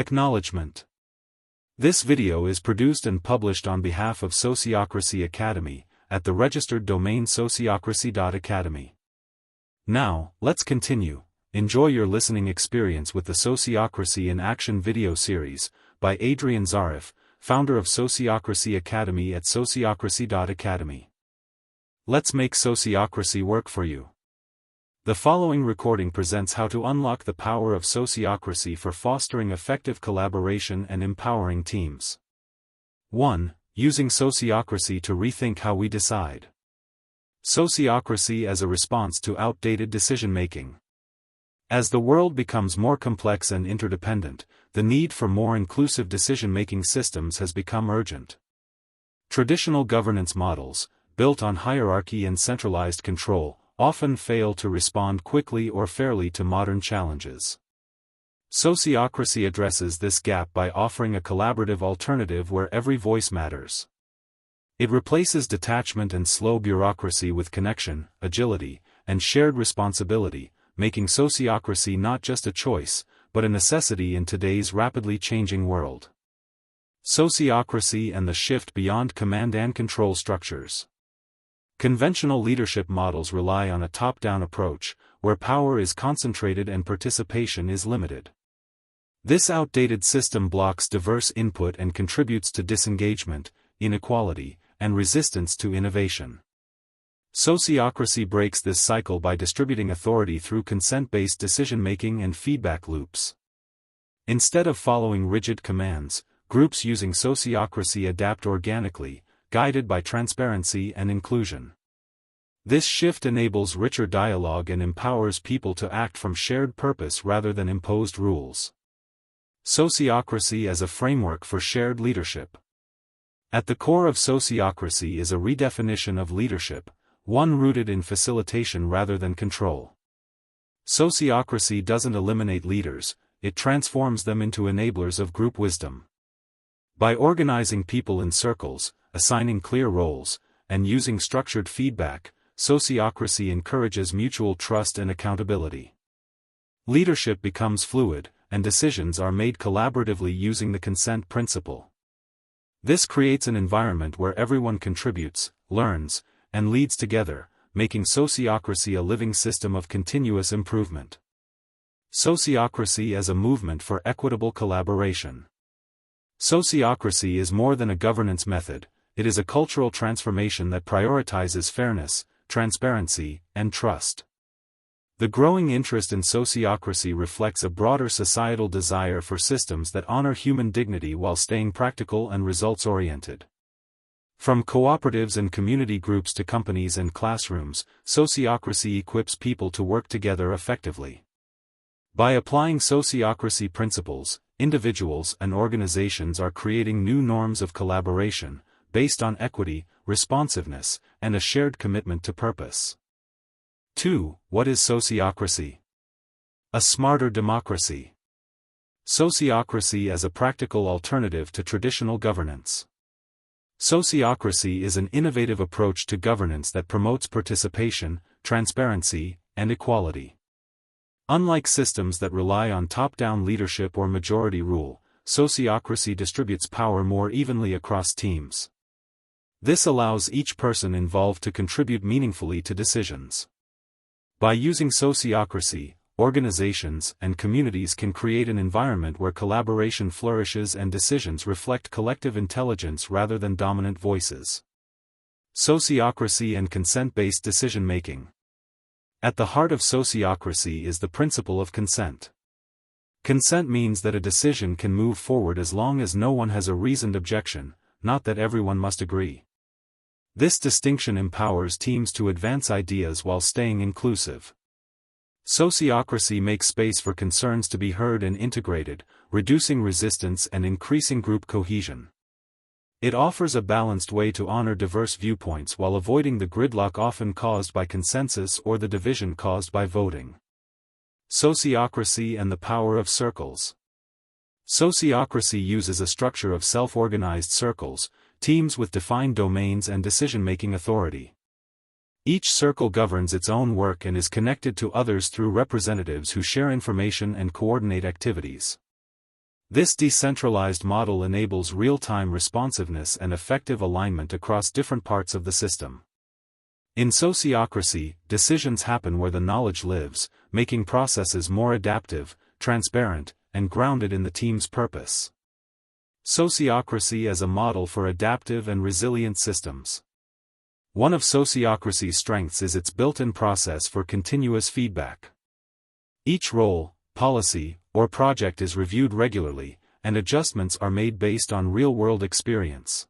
Acknowledgement. This video is produced and published on behalf of Sociocracy.Academy, at the registered domain Sociocracy.Academy. Now, let's continue. Enjoy your listening experience with the Sociocracy in Action video series, by Adrian Zarif, founder of Sociocracy.Academy at Sociocracy.Academy. Let's make Sociocracy work for you. The following recording presents how to unlock the power of Sociocracy for fostering effective collaboration and empowering teams. 1. Using Sociocracy to rethink how we decide. Sociocracy as a response to outdated decision-making. As the world becomes more complex and interdependent, the need for more inclusive decision-making systems has become urgent. Traditional governance models, built on hierarchy and centralized control, often fail to respond quickly or fairly to modern challenges. Sociocracy addresses this gap by offering a collaborative alternative where every voice matters. It replaces detachment and slow bureaucracy with connection, agility, and shared responsibility, making Sociocracy not just a choice, but a necessity in today's rapidly changing world. Sociocracy and the shift beyond command and control structures. Conventional leadership models rely on a top-down approach, where power is concentrated and participation is limited. This outdated system blocks diverse input and contributes to disengagement, inequality, and resistance to innovation. Sociocracy breaks this cycle by distributing authority through consent-based decision-making and feedback loops. Instead of following rigid commands, groups using Sociocracy adapt organically, guided by transparency and inclusion. This shift enables richer dialogue and empowers people to act from shared purpose rather than imposed rules. Sociocracy as a framework for shared leadership. At the core of Sociocracy is a redefinition of leadership, one rooted in facilitation rather than control. Sociocracy doesn't eliminate leaders, it transforms them into enablers of group wisdom. By organizing people in circles, assigning clear roles, and using structured feedback, Sociocracy encourages mutual trust and accountability. Leadership becomes fluid, and decisions are made collaboratively using the consent principle. This creates an environment where everyone contributes, learns, and leads together, making Sociocracy a living system of continuous improvement. Sociocracy as a movement for equitable collaboration. Sociocracy is more than a governance method, it is a cultural transformation that prioritizes fairness, transparency, and trust. The growing interest in Sociocracy reflects a broader societal desire for systems that honor human dignity while staying practical and results-oriented. From cooperatives and community groups to companies and classrooms, Sociocracy equips people to work together effectively. By applying Sociocracy principles, individuals and organizations are creating new norms of collaboration, based on equity, responsiveness, and a shared commitment to purpose. 2. What is Sociocracy? A smarter democracy. Sociocracy as a practical alternative to traditional governance. Sociocracy is an innovative approach to governance that promotes participation, transparency, and equality. Unlike systems that rely on top-down leadership or majority rule, Sociocracy distributes power more evenly across teams. This allows each person involved to contribute meaningfully to decisions. By using Sociocracy, organizations and communities can create an environment where collaboration flourishes and decisions reflect collective intelligence rather than dominant voices. Sociocracy and consent-based decision-making. At the heart of Sociocracy is the principle of consent. Consent means that a decision can move forward as long as no one has a reasoned objection, not that everyone must agree. This distinction empowers teams to advance ideas while staying inclusive. Sociocracy makes space for concerns to be heard and integrated, reducing resistance and increasing group cohesion. It offers a balanced way to honor diverse viewpoints while avoiding the gridlock often caused by consensus or the division caused by voting. Sociocracy and the power of circles. Sociocracy uses a structure of self-organized circles, teams with defined domains and decision-making authority. Each circle governs its own work and is connected to others through representatives who share information and coordinate activities. This decentralized model enables real-time responsiveness and effective alignment across different parts of the system. In sociocracy, decisions happen where the knowledge lives, making processes more adaptive, transparent, and grounded in the team's purpose. Sociocracy as a model for adaptive and resilient systems. One of sociocracy's strengths is its built-in process for continuous feedback. Each role, policy, or project is reviewed regularly, and adjustments are made based on real-world experience.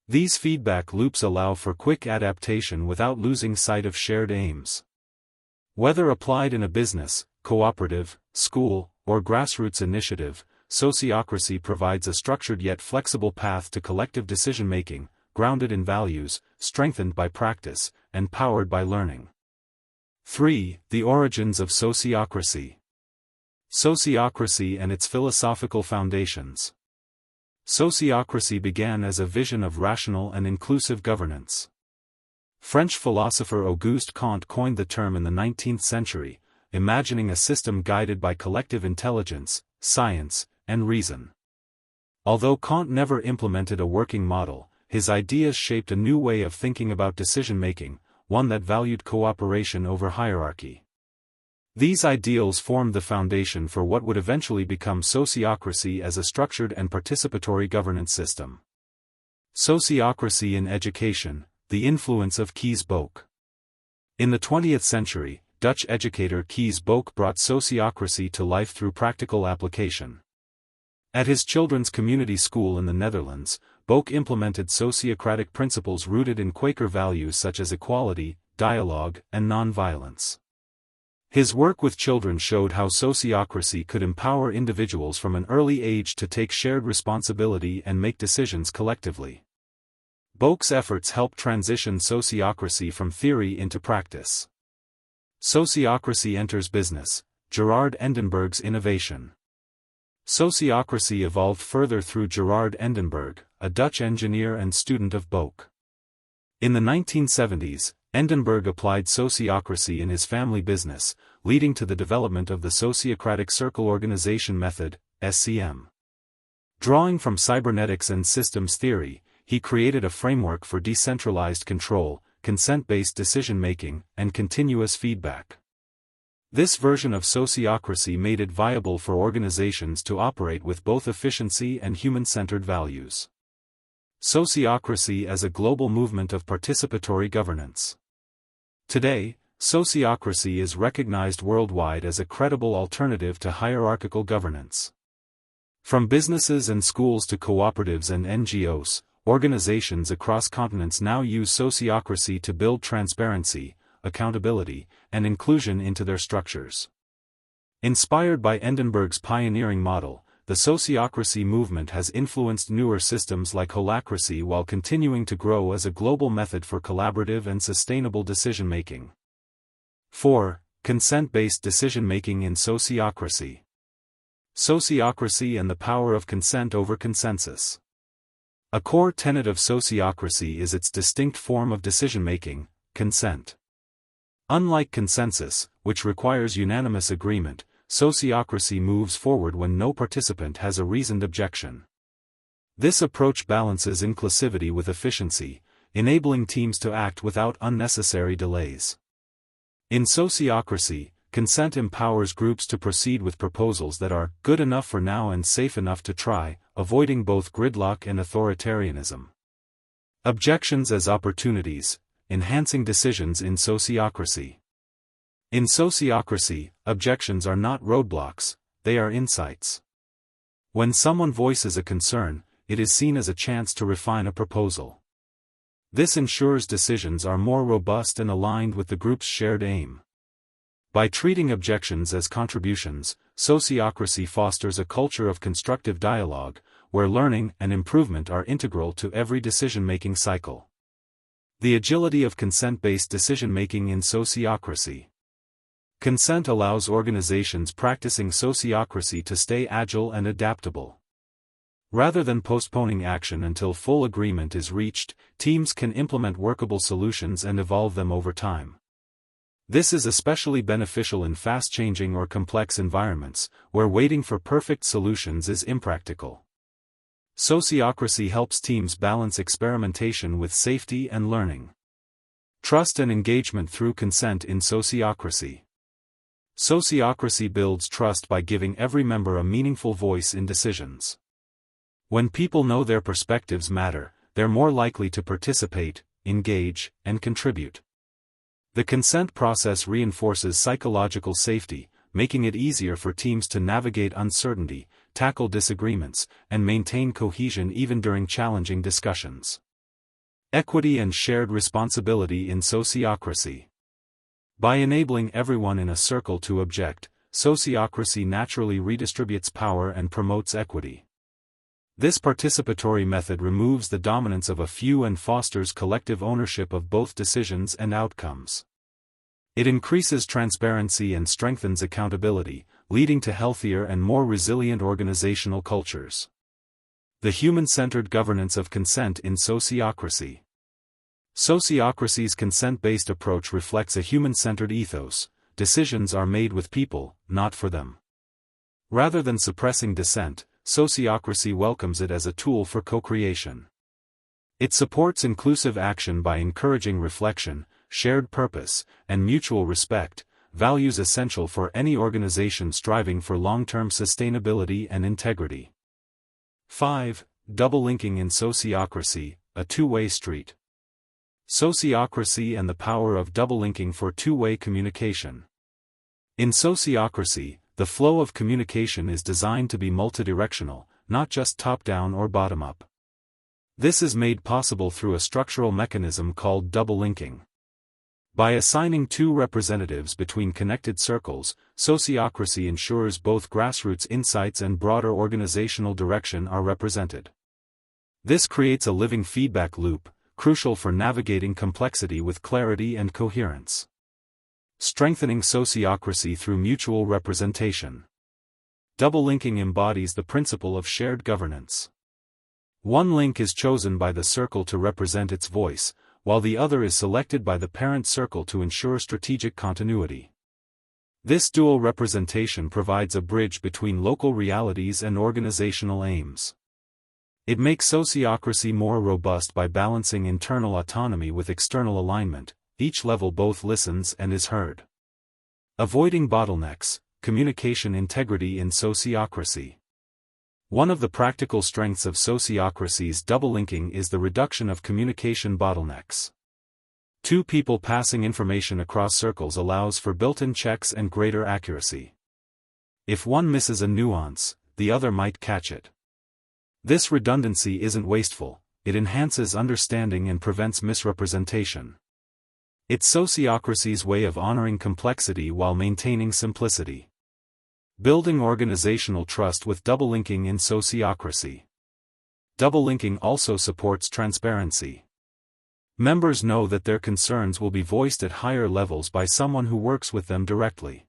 These feedback loops allow for quick adaptation without losing sight of shared aims. Whether applied in a business, cooperative, school, or grassroots initiative, sociocracy provides a structured yet flexible path to collective decision-making, grounded in values, strengthened by practice, and powered by learning. 3. The origins of sociocracy. Sociocracy and its philosophical foundations. Sociocracy began as a vision of rational and inclusive governance. French philosopher Auguste Comte coined the term in the 19th century, imagining a system guided by collective intelligence, science, and reason. Although Comte never implemented a working model, his ideas shaped a new way of thinking about decision-making, one that valued cooperation over hierarchy. These ideals formed the foundation for what would eventually become sociocracy as a structured and participatory governance system. Sociocracy in education, the influence of Kees Boek. In the 20th century, Dutch educator Kees Boek brought sociocracy to life through practical application. At his children's community school in the Netherlands, Boek implemented sociocratic principles rooted in Quaker values such as equality, dialogue, and non-violence. His work with children showed how sociocracy could empower individuals from an early age to take shared responsibility and make decisions collectively. Boek's efforts helped transition sociocracy from theory into practice. Sociocracy enters business, Gerard Endenburg's innovation. Sociocracy evolved further through Gerard Endenburg, a Dutch engineer and student of Boek. In the 1970s, Endenburg applied sociocracy in his family business, leading to the development of the Sociocratic Circle Organization Method, SCM. Drawing from cybernetics and systems theory, he created a framework for decentralized control, consent-based decision-making, and continuous feedback. This version of sociocracy made it viable for organizations to operate with both efficiency and human-centered values. Sociocracy as a global movement of participatory governance. Today, sociocracy is recognized worldwide as a credible alternative to hierarchical governance. From businesses and schools to cooperatives and NGOs, organizations across continents now use sociocracy to build transparency, accountability, and inclusion into their structures. Inspired by Endenburg's pioneering model, the sociocracy movement has influenced newer systems like holacracy while continuing to grow as a global method for collaborative and sustainable decision-making. 4. Consent-based decision-making in sociocracy. Sociocracy and the power of consent over consensus. A core tenet of sociocracy is its distinct form of decision-making, consent. Unlike consensus, which requires unanimous agreement, sociocracy moves forward when no participant has a reasoned objection. This approach balances inclusivity with efficiency, enabling teams to act without unnecessary delays. In sociocracy, consent empowers groups to proceed with proposals that are good enough for now and safe enough to try, avoiding both gridlock and authoritarianism. Objections as opportunities, enhancing decisions in sociocracy. In sociocracy, objections are not roadblocks, they are insights. When someone voices a concern, it is seen as a chance to refine a proposal. This ensures decisions are more robust and aligned with the group's shared aim. By treating objections as contributions, sociocracy fosters a culture of constructive dialogue, where learning and improvement are integral to every decision-making cycle. The agility of consent-based decision-making in sociocracy. Consent allows organizations practicing sociocracy to stay agile and adaptable. Rather than postponing action until full agreement is reached, teams can implement workable solutions and evolve them over time. This is especially beneficial in fast-changing or complex environments, where waiting for perfect solutions is impractical. Sociocracy helps teams balance experimentation with safety and learning. Trust and engagement through consent in sociocracy. Sociocracy builds trust by giving every member a meaningful voice in decisions. When people know their perspectives matter, they're more likely to participate, engage, and contribute. The consent process reinforces psychological safety, making it easier for teams to navigate uncertainty, tackle disagreements, and maintain cohesion even during challenging discussions. Equity and shared responsibility in sociocracy. By enabling everyone in a circle to object, sociocracy naturally redistributes power and promotes equity. This participatory method removes the dominance of a few and fosters collective ownership of both decisions and outcomes. It increases transparency and strengthens accountability, leading to healthier and more resilient organizational cultures. The human-centered governance of consent in sociocracy. Sociocracy's consent-based approach reflects a human-centered ethos. Decisions are made with people, not for them. Rather than suppressing dissent, sociocracy welcomes it as a tool for co-creation. It supports inclusive action by encouraging reflection, shared purpose, and mutual respect, values essential for any organization striving for long-term sustainability and integrity. 5. Double linking in sociocracy, a two-way street. Sociocracy and the power of double linking for two-way communication. In sociocracy, the flow of communication is designed to be multidirectional, not just top-down or bottom-up. This is made possible through a structural mechanism called double linking. By assigning two representatives between connected circles, sociocracy ensures both grassroots insights and broader organizational direction are represented. This creates a living feedback loop, crucial for navigating complexity with clarity and coherence. Strengthening sociocracy through mutual representation. Double linking embodies the principle of shared governance. One link is chosen by the circle to represent its voice, while the other is selected by the parent circle to ensure strategic continuity. This dual representation provides a bridge between local realities and organizational aims. It makes sociocracy more robust by balancing internal autonomy with external alignment. Each level both listens and is heard. Avoiding bottlenecks, communication integrity in sociocracy. One of the practical strengths of sociocracy's double linking is the reduction of communication bottlenecks. Two people passing information across circles allows for built-in checks and greater accuracy. If one misses a nuance, the other might catch it. This redundancy isn't wasteful, it enhances understanding and prevents misrepresentation. It's sociocracy's way of honoring complexity while maintaining simplicity. Building organizational trust with double linking in sociocracy. Double linking also supports transparency. Members know that their concerns will be voiced at higher levels by someone who works with them directly.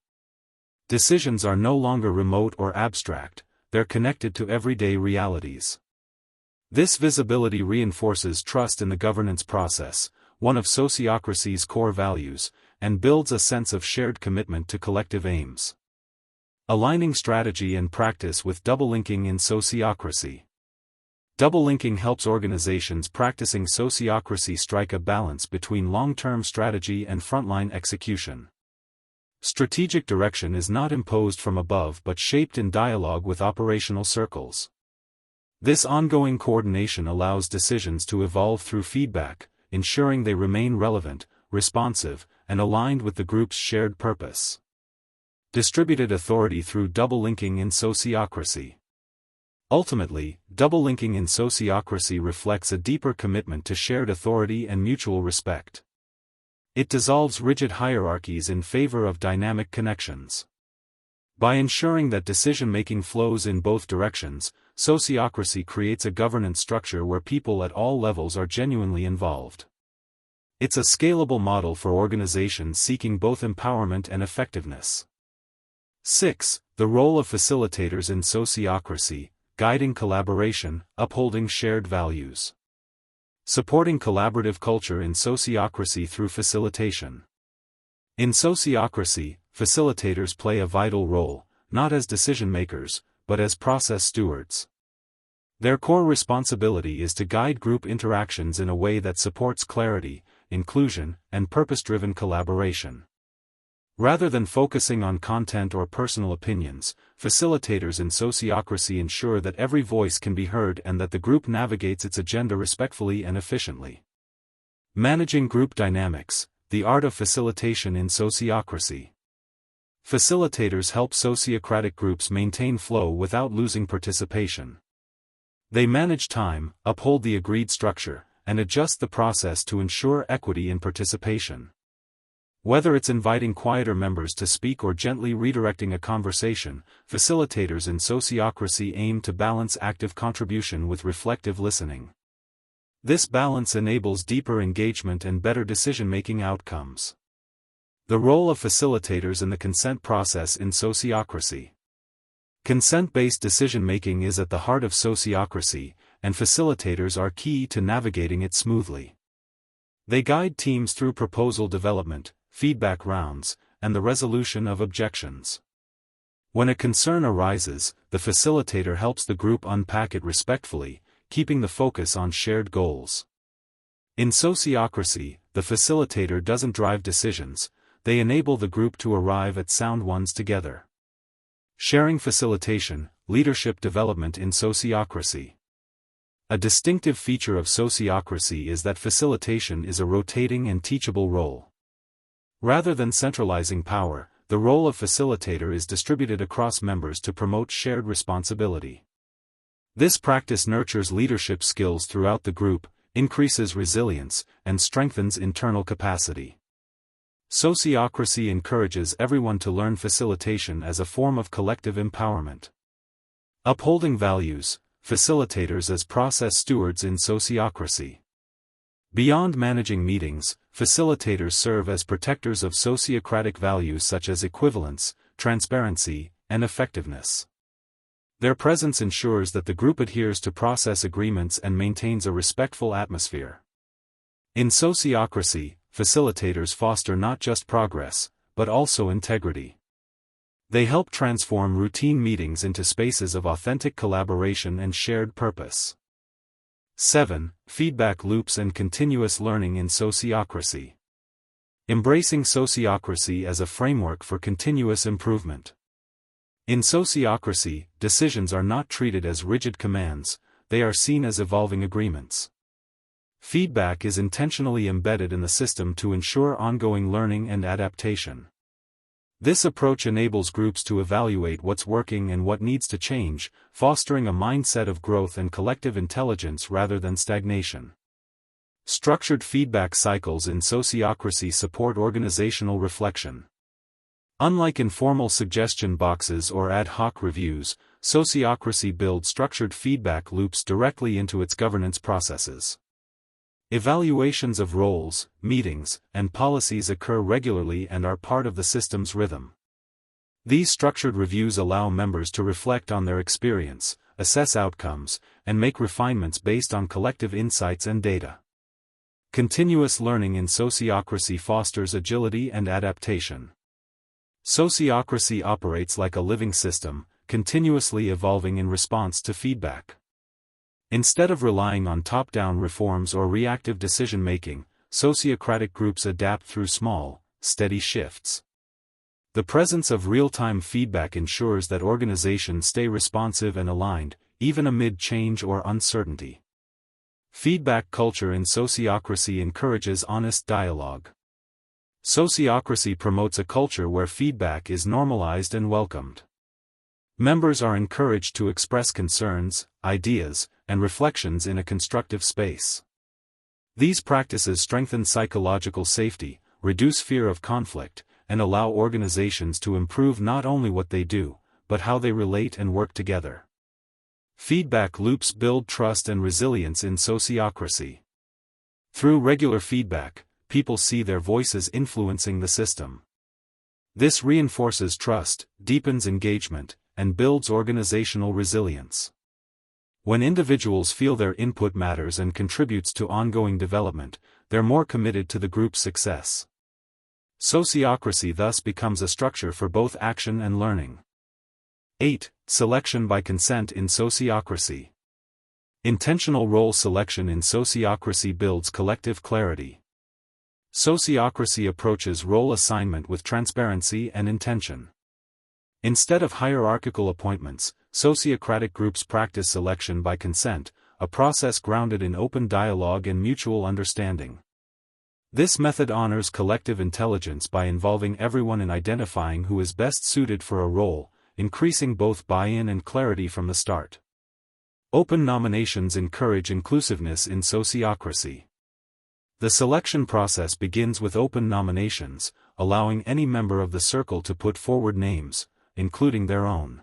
Decisions are no longer remote or abstract, they're connected to everyday realities. This visibility reinforces trust in the governance process, one of sociocracy's core values, and builds a sense of shared commitment to collective aims. Aligning strategy and practice with double linking in sociocracy. Double linking helps organizations practicing sociocracy strike a balance between long-term strategy and frontline execution. Strategic direction is not imposed from above but shaped in dialogue with operational circles. This ongoing coordination allows decisions to evolve through feedback, ensuring they remain relevant, responsive, and aligned with the group's shared purpose. Distributed authority through double linking in sociocracy. Ultimately, double linking in sociocracy reflects a deeper commitment to shared authority and mutual respect. It dissolves rigid hierarchies in favor of dynamic connections. By ensuring that decision-making flows in both directions, sociocracy creates a governance structure where people at all levels are genuinely involved. It's a scalable model for organizations seeking both empowerment and effectiveness. 6. The role of facilitators in sociocracy, guiding collaboration, upholding shared values. Supporting collaborative culture in sociocracy through facilitation. In sociocracy, facilitators play a vital role, not as decision-makers, but as process stewards. Their core responsibility is to guide group interactions in a way that supports clarity, inclusion, and purpose-driven collaboration. Rather than focusing on content or personal opinions, facilitators in sociocracy ensure that every voice can be heard and that the group navigates its agenda respectfully and efficiently. Managing group dynamics, the art of facilitation in sociocracy. Facilitators help sociocratic groups maintain flow without losing participation. They manage time, uphold the agreed structure, and adjust the process to ensure equity in participation. Whether it's inviting quieter members to speak or gently redirecting a conversation, facilitators in sociocracy aim to balance active contribution with reflective listening. This balance enables deeper engagement and better decision-making outcomes. The role of facilitators in the consent process in sociocracy. Consent-based decision-making is at the heart of sociocracy, and facilitators are key to navigating it smoothly. They guide teams through proposal development, feedback rounds, and the resolution of objections. When a concern arises, the facilitator helps the group unpack it respectfully, keeping the focus on shared goals. In sociocracy, the facilitator doesn't drive decisions, they enable the group to arrive at sound ones together. Sharing facilitation, leadership development in sociocracy. A distinctive feature of sociocracy is that facilitation is a rotating and teachable role. Rather than centralizing power, the role of facilitator is distributed across members to promote shared responsibility. This practice nurtures leadership skills throughout the group, increases resilience, and strengthens internal capacity. Sociocracy encourages everyone to learn facilitation as a form of collective empowerment. Upholding values, facilitators as process stewards in sociocracy. Beyond managing meetings, facilitators serve as protectors of sociocratic values such as equivalence, transparency, and effectiveness. Their presence ensures that the group adheres to process agreements and maintains a respectful atmosphere. In sociocracy, facilitators foster not just progress, but also integrity. They help transform routine meetings into spaces of authentic collaboration and shared purpose. 7. Feedback loops and continuous learning in sociocracy. Embracing sociocracy as a framework for continuous improvement. In sociocracy, decisions are not treated as rigid commands, they are seen as evolving agreements. Feedback is intentionally embedded in the system to ensure ongoing learning and adaptation. This approach enables groups to evaluate what's working and what needs to change, fostering a mindset of growth and collective intelligence rather than stagnation. Structured feedback cycles in sociocracy support organizational reflection. Unlike informal suggestion boxes or ad hoc reviews, sociocracy builds structured feedback loops directly into its governance processes. Evaluations of roles, meetings, and policies occur regularly and are part of the system's rhythm. These structured reviews allow members to reflect on their experience, assess outcomes, and make refinements based on collective insights and data. Continuous learning in sociocracy fosters agility and adaptation. Sociocracy operates like a living system, continuously evolving in response to feedback. Instead of relying on top-down reforms or reactive decision-making, sociocratic groups adapt through small, steady shifts. The presence of real-time feedback ensures that organizations stay responsive and aligned, even amid change or uncertainty. Feedback culture in sociocracy encourages honest dialogue. Sociocracy promotes a culture where feedback is normalized and welcomed. Members are encouraged to express concerns, ideas, and reflections in a constructive space. These practices strengthen psychological safety, reduce fear of conflict, and allow organizations to improve not only what they do, but how they relate and work together. Feedback loops build trust and resilience in sociocracy. Through regular feedback, people see their voices influencing the system. This reinforces trust, deepens engagement, and builds organizational resilience. When individuals feel their input matters and contributes to ongoing development, they're more committed to the group's success. Sociocracy thus becomes a structure for both action and learning. 8. Selection by consent in sociocracy. Intentional role selection in sociocracy builds collective clarity. Sociocracy approaches role assignment with transparency and intention. Instead of hierarchical appointments, sociocratic groups practice selection by consent, a process grounded in open dialogue and mutual understanding. This method honors collective intelligence by involving everyone in identifying who is best suited for a role, increasing both buy-in and clarity from the start. Open nominations encourage inclusiveness in sociocracy. The selection process begins with open nominations, allowing any member of the circle to put forward names, including their own.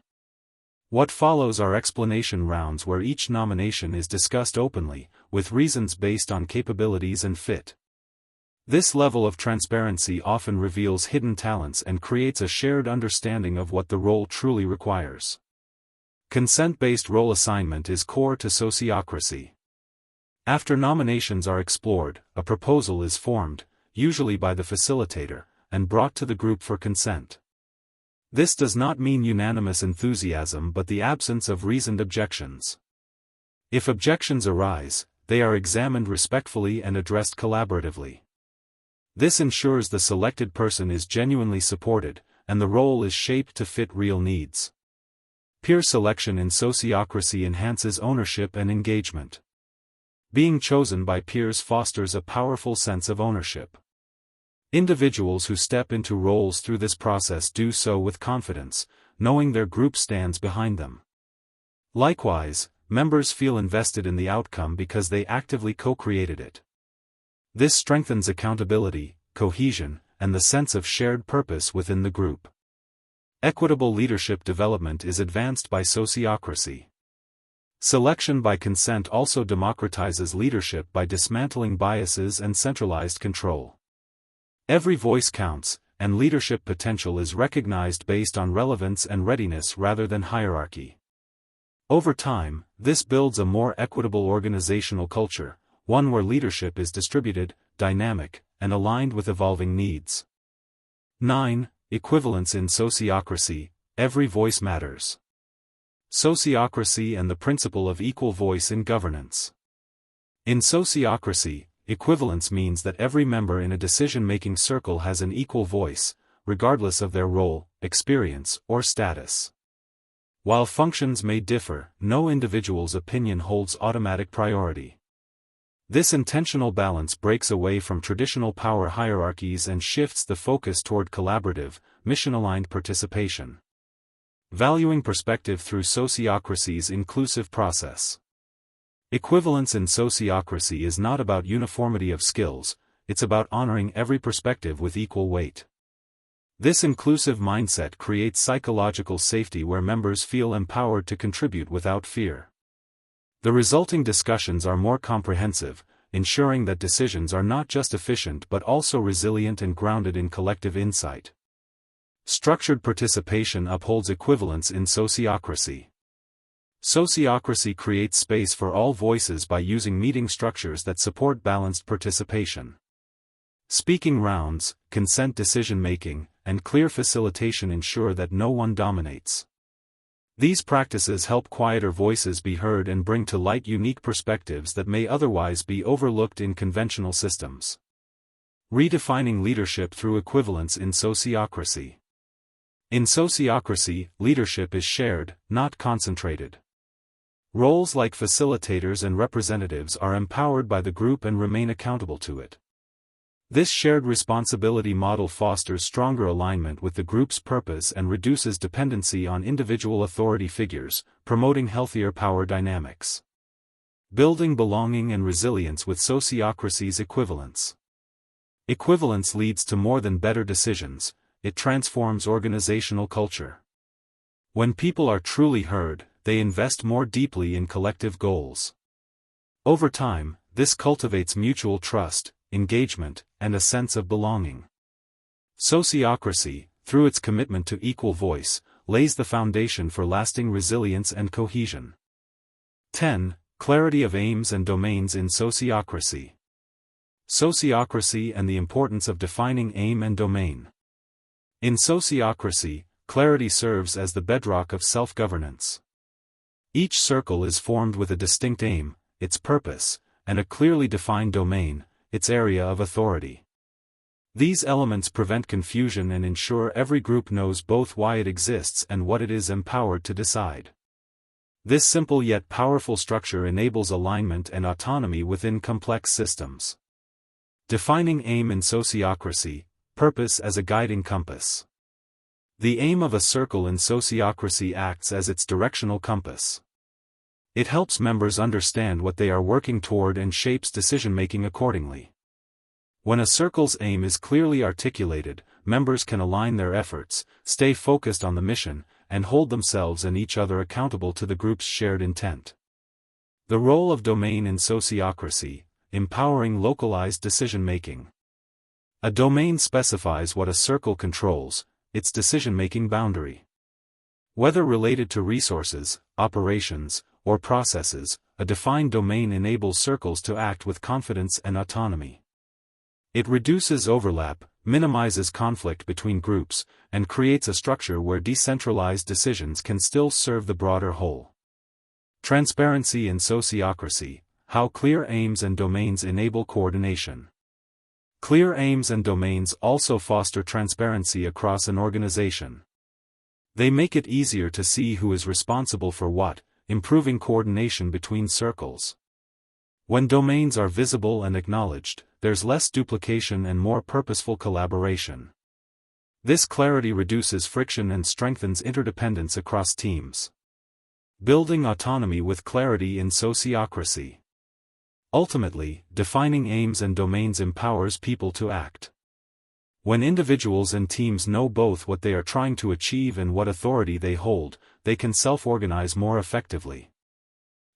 What follows are explanation rounds where each nomination is discussed openly, with reasons based on capabilities and fit. This level of transparency often reveals hidden talents and creates a shared understanding of what the role truly requires. Consent-based role assignment is core to sociocracy. After nominations are explored, a proposal is formed, usually by the facilitator, and brought to the group for consent. This does not mean unanimous enthusiasm but the absence of reasoned objections. If objections arise, they are examined respectfully and addressed collaboratively. This ensures the selected person is genuinely supported, and the role is shaped to fit real needs. Peer selection in sociocracy enhances ownership and engagement. Being chosen by peers fosters a powerful sense of ownership. Individuals who step into roles through this process do so with confidence, knowing their group stands behind them. Likewise, members feel invested in the outcome because they actively co-created it. This strengthens accountability, cohesion, and the sense of shared purpose within the group. Equitable leadership development is advanced by sociocracy. Selection by consent also democratizes leadership by dismantling biases and centralized control. Every voice counts, and leadership potential is recognized based on relevance and readiness rather than hierarchy. Over time, this builds a more equitable organizational culture, one where leadership is distributed, dynamic, and aligned with evolving needs. 9. Equivalence in sociocracy, every voice matters. Sociocracy and the principle of equal voice in governance. In sociocracy, equivalence means that every member in a decision-making circle has an equal voice, regardless of their role, experience, or status. While functions may differ, no individual's opinion holds automatic priority. This intentional balance breaks away from traditional power hierarchies and shifts the focus toward collaborative, mission-aligned participation. Valuing perspective through sociocracy's inclusive process. Equivalence in sociocracy is not about uniformity of skills, it's about honoring every perspective with equal weight. This inclusive mindset creates psychological safety where members feel empowered to contribute without fear. The resulting discussions are more comprehensive, ensuring that decisions are not just efficient but also resilient and grounded in collective insight. Structured participation upholds equivalence in sociocracy. Sociocracy creates space for all voices by using meeting structures that support balanced participation. Speaking rounds, consent decision-making, and clear facilitation ensure that no one dominates. These practices help quieter voices be heard and bring to light unique perspectives that may otherwise be overlooked in conventional systems. Redefining leadership through equivalence in sociocracy. In sociocracy, leadership is shared, not concentrated. Roles like facilitators and representatives are empowered by the group and remain accountable to it. This shared responsibility model fosters stronger alignment with the group's purpose and reduces dependency on individual authority figures, promoting healthier power dynamics. Building belonging and resilience with sociocracy's equivalence. Equivalence leads to more than better decisions, it transforms organizational culture. When people are truly heard, they invest more deeply in collective goals. Over time, this cultivates mutual trust, engagement, and a sense of belonging. Sociocracy, through its commitment to equal voice, lays the foundation for lasting resilience and cohesion. 10. Clarity of aims and domains in sociocracy. Sociocracy and the importance of defining aim and domain. In sociocracy, clarity serves as the bedrock of self-governance. Each circle is formed with a distinct aim, its purpose, and a clearly defined domain, its area of authority. These elements prevent confusion and ensure every group knows both why it exists and what it is empowered to decide. This simple yet powerful structure enables alignment and autonomy within complex systems. Defining aim in sociocracy, purpose as a guiding compass. The aim of a circle in sociocracy acts as its directional compass. It helps members understand what they are working toward and shapes decision-making accordingly. When a circle's aim is clearly articulated, members can align their efforts, stay focused on the mission, and hold themselves and each other accountable to the group's shared intent. The role of domain in sociocracy, empowering localized decision-making. A domain specifies what a circle controls, its decision-making boundary. Whether related to resources, operations, or processes, a defined domain enables circles to act with confidence and autonomy. It reduces overlap, minimizes conflict between groups, and creates a structure where decentralized decisions can still serve the broader whole. Transparency in sociocracy, how clear aims and domains enable coordination. Clear aims and domains also foster transparency across an organization. They make it easier to see who is responsible for what, improving coordination between circles. When domains are visible and acknowledged, there's less duplication and more purposeful collaboration. This clarity reduces friction and strengthens interdependence across teams. Building autonomy with clarity in sociocracy. Ultimately, defining aims and domains empowers people to act. When individuals and teams know both what they are trying to achieve and what authority they hold, they can self-organize more effectively.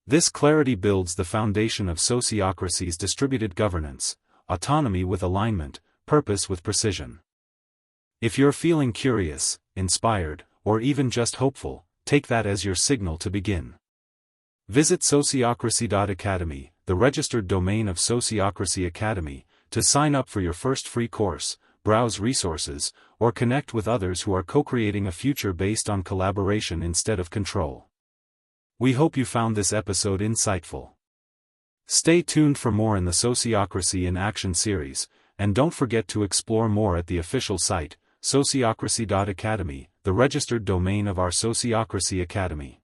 This clarity builds the foundation of sociocracy's distributed governance, autonomy with alignment, purpose with precision. If you're feeling curious, inspired, or even just hopeful, take that as your signal to begin. Visit Sociocracy.Academy, the registered domain of Sociocracy Academy, to sign up for your first free course, browse resources, or connect with others who are co-creating a future based on collaboration instead of control. We hope you found this episode insightful. Stay tuned for more in the Sociocracy in Action series, and don't forget to explore more at the official site, Sociocracy.Academy, the registered domain of our Sociocracy Academy.